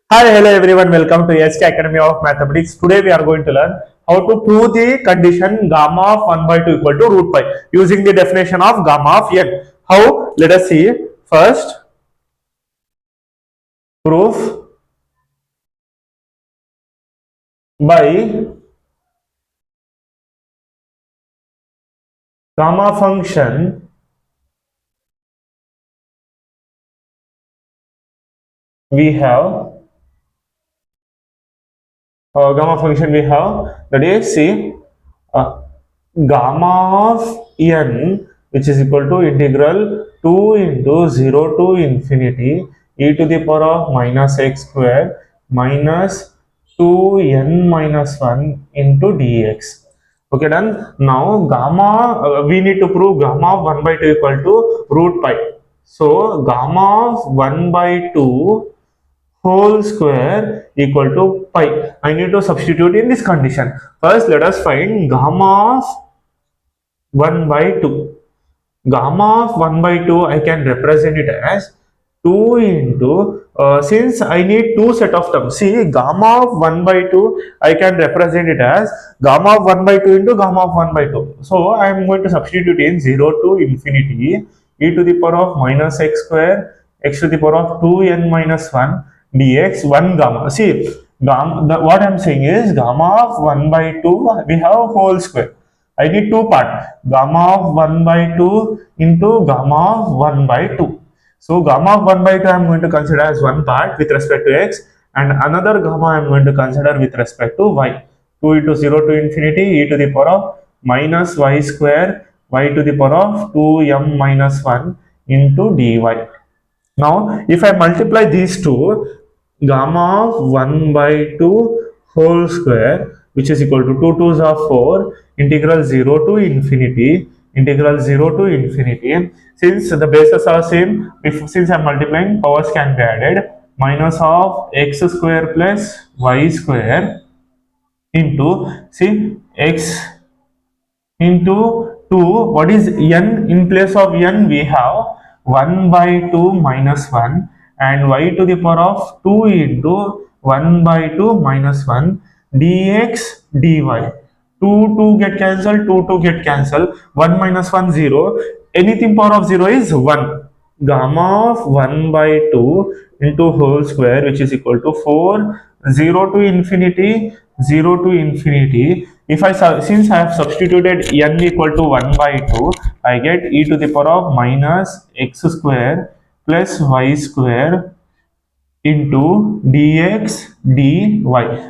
Hi, hello everyone. Welcome to SK Academy of Mathematics. Today we are going to learn how to prove the condition gamma of 1 by 2 equal to root pi using the definition of gamma of n. How? Let us see. First, proof by gamma function we have that is see uh, gamma of n which is equal to integral 2 into 0 to infinity e to the power of minus x square minus 2n minus 1 into dx. Okay, done. Now gamma, we need to prove gamma of 1 by 2 equal to root pi. So gamma of 1 by 2 whole square equal to pi. I need to substitute in this condition. First, let us find gamma of 1 by 2. Gamma of 1 by 2, I can represent it as 2 into, since I need two set of terms. See, gamma of 1 by 2, I can represent it as gamma of 1 by 2 into gamma of 1 by 2. So, I am going to substitute in 0 to infinity e to the power of minus x square x to the power of 2n minus 1 dx 1 gamma. See, what I am saying is gamma of 1 by 2, we have whole square. I need two parts, gamma of 1 by 2 into gamma of 1 by 2. So gamma of 1 by 2 I am going to consider as one part with respect to x, and another gamma I am going to consider with respect to y. 2 into 0 to infinity e to the power of minus y square y to the power of 2m minus 1 into dy. Now if I multiply these two, gamma of 1 by 2 whole square, which is equal to 2 2s are 4, integral 0 to infinity, since the bases are same, since I am multiplying, powers can be added, minus of x square plus y square into, see, x into 2, what is n? In place of n we have 1 by 2 minus 1 and y to the power of 2 into 1 by 2 minus 1 dx dy. 2 get cancelled, 2 get cancelled, 1 minus 1 0, anything power of 0 is 1. Gamma of 1 by 2 into whole square, which is equal to 4, 0 to infinity, if I since I have substituted n equal to 1 by 2, I get e to the power of minus x square plus y square into dx dy.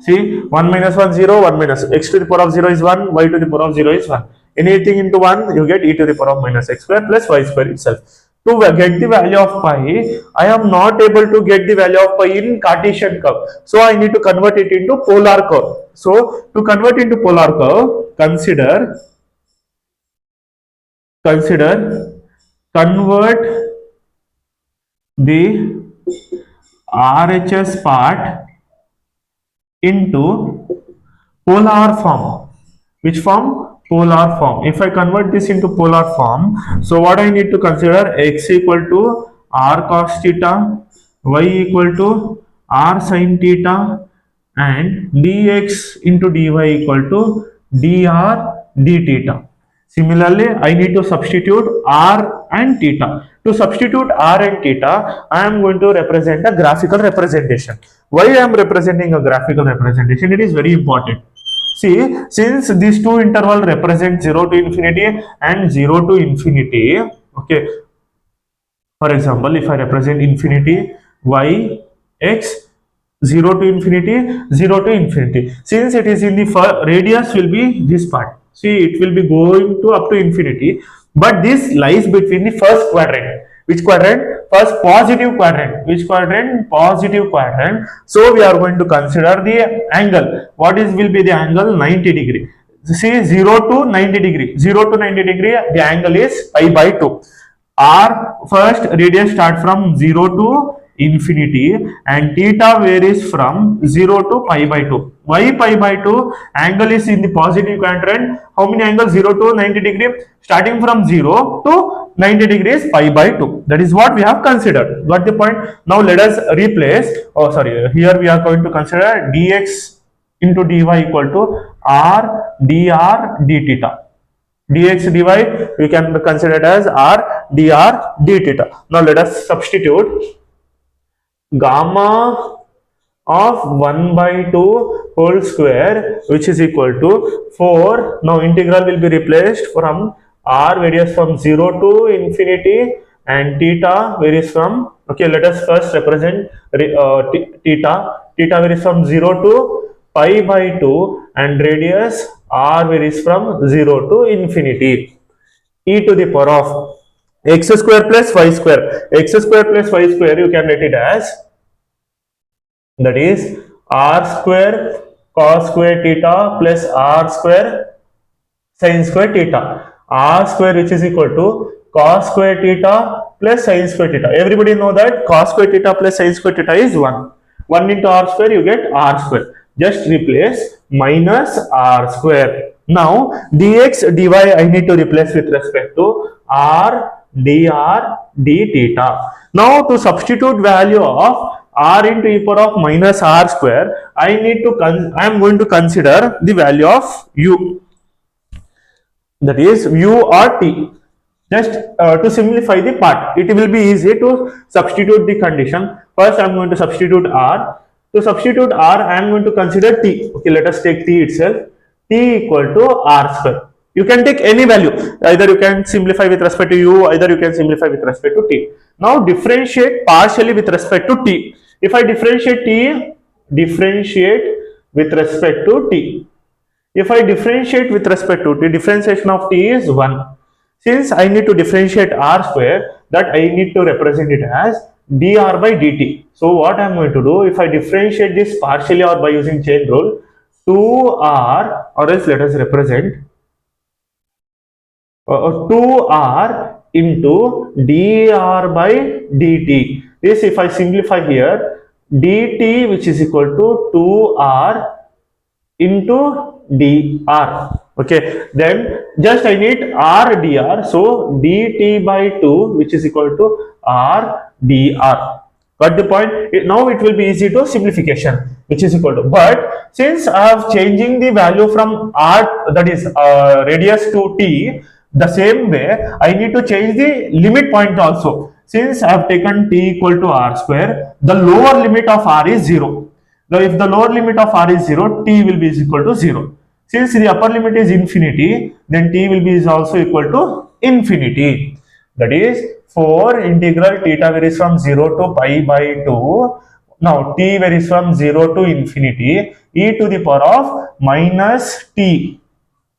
See, 1 minus 1 0, 1 minus x to the power of 0 is 1, y to the power of 0 is 1. Anything into 1, you get e to the power of minus x square plus y square itself. To get the value of pi, I am not able to get the value of pi in Cartesian curve. So I need to convert it into polar curve. So to convert into polar curve, convert the RHS part into polar form. Which form? Polar form. If I convert this into polar form, so what I need to consider, x equal to r cos theta, y equal to r sin theta, and dx into dy equal to dr d theta. Similarly, I need to substitute r and theta. To substitute r and theta, I am going to represent a graphical representation. Why I am representing a graphical representation? It is very important. See, since these two intervals represent 0 to infinity and 0 to infinity, okay, for example, if I represent infinity, y, x, 0 to infinity, 0 to infinity. Since it is in the radius will be this part. See, it will be going to up to infinity, but this lies between the first quadrant. Which quadrant? First positive quadrant. Which quadrant? Positive quadrant. So we are going to consider the angle. What is will be the angle? 90 degree. See, 0 to 90 degree. 0 to 90 degree, the angle is pi by 2. R first radius start from 0 to infinity and theta varies from 0 to pi by 2. Why pi by 2? Angle is in the positive quadrant. How many angles? 0 to 90 degree. Starting from 0 to 90 degrees pi by 2. That is what we have considered. Got the point? Now let us replace, oh sorry, here we are going to consider dx into dy equal to r dr d theta. Dx dy we can consider it as r dr d theta. Now let us substitute gamma of 1 by 2 whole square, which is equal to 4. Now integral will be replaced from r varies from 0 to infinity and theta varies from, okay, let us first represent theta. Theta varies from 0 to pi by 2 and radius r varies from 0 to infinity. E to the power of x square plus y square. X square plus y square you can write it as, that is r square cos square theta plus r square sin square theta. R square which is equal to cos square theta plus sin square theta. Everybody know that cos square theta plus sin square theta is 1. 1 into r square you get r square. Just replace minus r square. Now dx dy I need to replace with respect to r dr d theta. Now to substitute value of r into e power of minus r square, I am going to consider the value of u, that is u or t. Just to simplify the part, it will be easy to substitute the condition. First I am going to substitute r. To substitute r, I am going to consider t. Okay, let us take t itself. T equal to r square. You can take any value. Either you can simplify with respect to u, either you can simplify with respect to t. Now differentiate partially with respect to t. If I differentiate t, differentiate with respect to t. If I differentiate with respect to t, differentiation of t is 1. Since I need to differentiate r square, that I need to represent it as dr by dt. So what I am going to do, if I differentiate this partially or by using chain rule, 2r, or else let us represent 2r into dr by dt. This, if I simplify here, dt which is equal to 2r into dr. Okay, then just I need r dr, so dt by 2 which is equal to r dr. Got the point? Now it will be easy to simplification, which is equal to, but since I have changing the value from r, that is radius, to t, the same way I need to change the limit point also. Since I have taken t equal to r square, the lower limit of r is 0. Now if the lower limit of r is 0, t will be equal to 0. Since the upper limit is infinity, then t will be also equal to infinity. That is 4 integral theta varies from 0 to pi by 2. Now t varies from 0 to infinity, e to the power of minus t.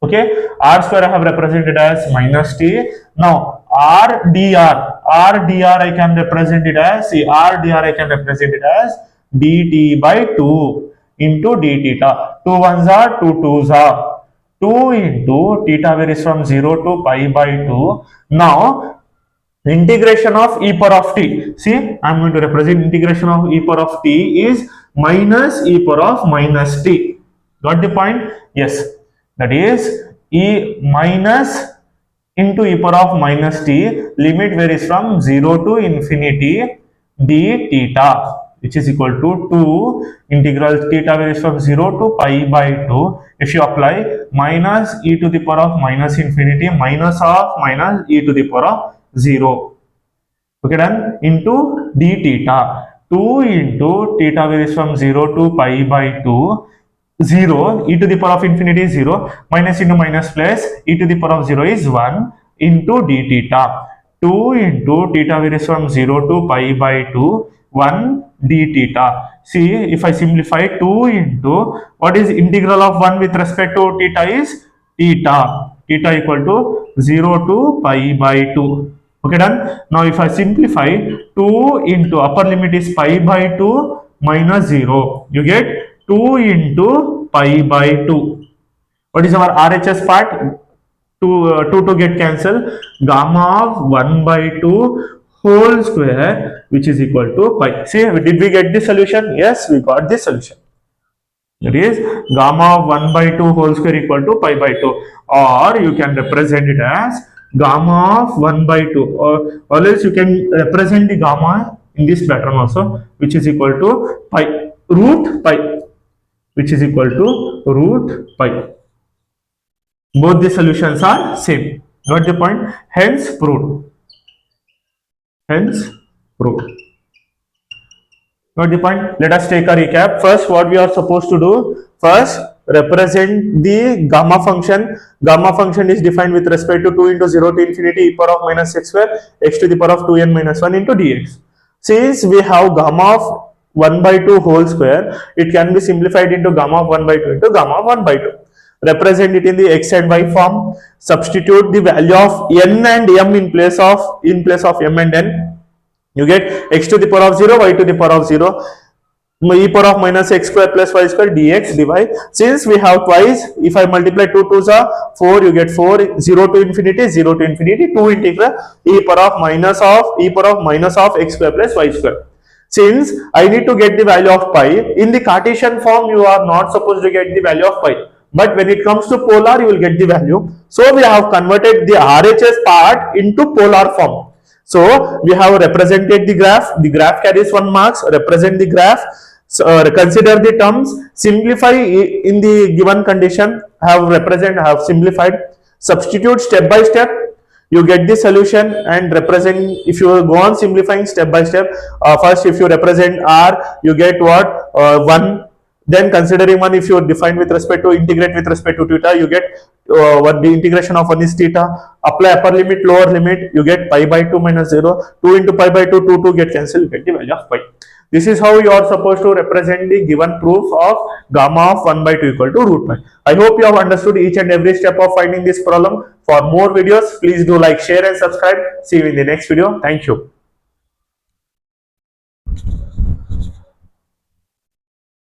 Okay, r square I have represented as minus t. Now r dr I can represent it as, see, r dr I can represent it as dt by 2 into d theta. 2 ones are 2 2s are 2 into theta varies from 0 to pi by 2. Now integration of e power of t. See, I am going to represent integration of e power of t is minus e power of minus t. Got the point? Yes. That is e minus into e power of minus t, limit varies from 0 to infinity d theta, which is equal to 2 integral theta varies from 0 to pi by 2. If you apply minus e to the power of minus infinity minus of minus e to the power of 0. Okay, done, into d theta. 2 into theta varies from 0 to pi by 2. 0, e to the power of infinity is 0, minus into minus plus, e to the power of 0 is 1 into d theta. 2 into theta varies from 0 to pi by 2, 1 d theta. See, if I simplify, 2 into, what is integral of 1 with respect to theta is theta. Theta equal to 0 to pi by 2. Okay, done. Now if I simplify, 2 into upper limit is pi by 2 minus 0. You get 2 into pi by 2. What is our RHS part? 2 to get cancelled. Gamma of 1 by 2 whole square, which is equal to pi. See, did we get the solution? Yes, we got the solution. That is gamma of 1 by 2 whole square equal to pi by 2. Or you can represent it as gamma of 1 by 2, or else you can represent the gamma in this pattern also, which is equal to pi, root pi, which is equal to root pi. Both the solutions are same. Got the point? Hence proved. Hence proved. Got the point? Let us take a recap. First, what we are supposed to do? First, represent the gamma function. Gamma function is defined with respect to 2 into 0 to infinity e power of minus x square x to the power of 2n minus 1 into dx. Since we have gamma of 1 by 2 whole square, it can be simplified into gamma of 1 by 2 into gamma of 1 by 2. Represent it in the x and y form. Substitute the value of n and m in place of m and n. You get x to the power of 0, y to the power of 0, e power of minus x square plus y square dx dy. Since we have twice, if I multiply 2 2s are 4, you get 4, 0 to infinity, 2 integral e power of minus of x square plus y square. Since I need to get the value of pi, in the Cartesian form you are not supposed to get the value of pi, but when it comes to polar you will get the value. So we have converted the RHS part into polar form. So we have represented the graph carries 1 marks, represent the graph, consider the terms, simplify in the given condition, have simplified, substitute step by step, you get the solution and represent. If you go on simplifying step by step, first if you represent r, you get what, 1. Then considering 1, if you define with respect to integrate with respect to theta, you get what the integration of 1 is theta. Apply upper limit, lower limit, you get pi by 2 minus 0. 2 into pi by 2, 2 get cancelled, you get the value of pi. This is how you are supposed to represent the given proof of gamma of 1 by 2 equal to root pi. I hope you have understood each and every step of finding this problem. For more videos, please do like, share and subscribe. See you in the next video. Thank you.